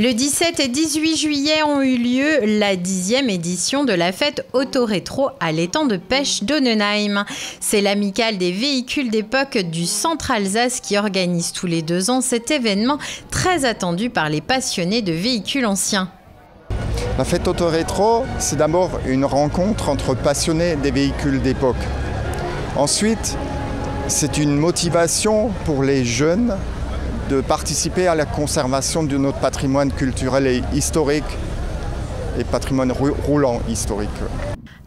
Le 17 et 18 juillet ont eu lieu la 10e édition de la fête Auto-Rétro à l'étang de pêche d'Onnenheim. C'est l'amicale des véhicules d'époque du Centre Alsace qui organise tous les 2 ans cet événement très attendu par les passionnés de véhicules anciens. La fête Auto-Rétro, c'est d'abord une rencontre entre passionnés des véhicules d'époque. Ensuite, c'est une motivation pour les jeunes de participer à la conservation de notre patrimoine culturel et historique et patrimoine roulant historique.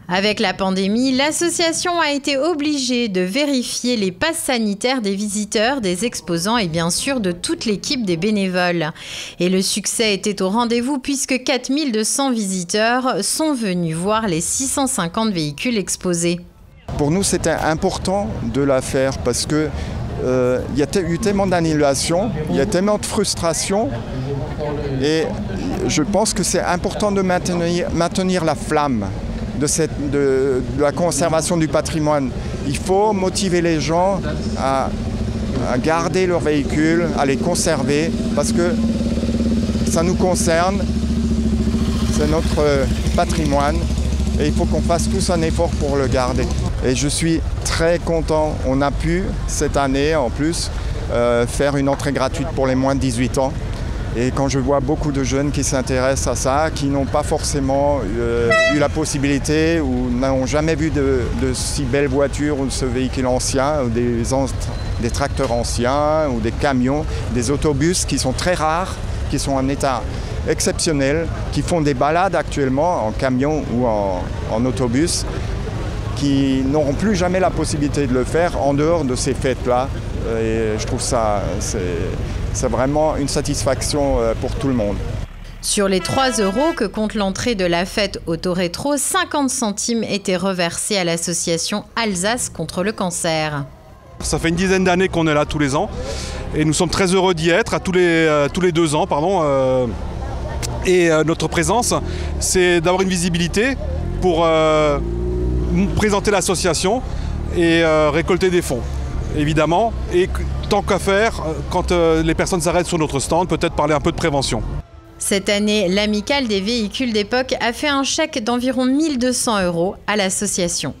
Avec la pandémie, l'association a été obligée de vérifier les passes sanitaires des visiteurs, des exposants et bien sûr de toute l'équipe des bénévoles. Et le succès était au rendez-vous puisque 4200 visiteurs sont venus voir les 650 véhicules exposés. Pour nous, c'était important de la faire parce que il y a eu tellement d'annulations, il y a tellement de frustrations et je pense que c'est important de maintenir la flamme de la conservation du patrimoine. Il faut motiver les gens à garder leurs véhicules, à les conserver parce que ça nous concerne, c'est notre patrimoine et il faut qu'on fasse tous un effort pour le garder. Et je suis très content, on a pu cette année en plus faire une entrée gratuite pour les moins de 18 ans. Et quand je vois beaucoup de jeunes qui s'intéressent à ça, qui n'ont pas forcément eu la possibilité ou n'ont jamais vu de si belles voitures ou de ce véhicule ancien, ou des tracteurs anciens ou des camions, des autobus qui sont très rares, qui sont en état exceptionnel, qui font des balades actuellement en camion ou en autobus, qui n'auront plus jamais la possibilité de le faire en dehors de ces fêtes-là. Et je trouve ça, c'est vraiment une satisfaction pour tout le monde. Sur les 3 € que compte l'entrée de la fête Auto-Rétro, 50 centimes étaient reversés à l'association Alsace contre le cancer. Ça fait une dizaine d'années qu'on est là tous les ans et nous sommes très heureux d'y être tous les 2 ans. Et notre présence, c'est d'avoir une visibilité pour présenter l'association et récolter des fonds, évidemment. Et tant qu'à faire, quand les personnes s'arrêtent sur notre stand, peut-être parler un peu de prévention. Cette année, l'amicale des véhicules d'époque a fait un chèque d'environ 1 200 € à l'association.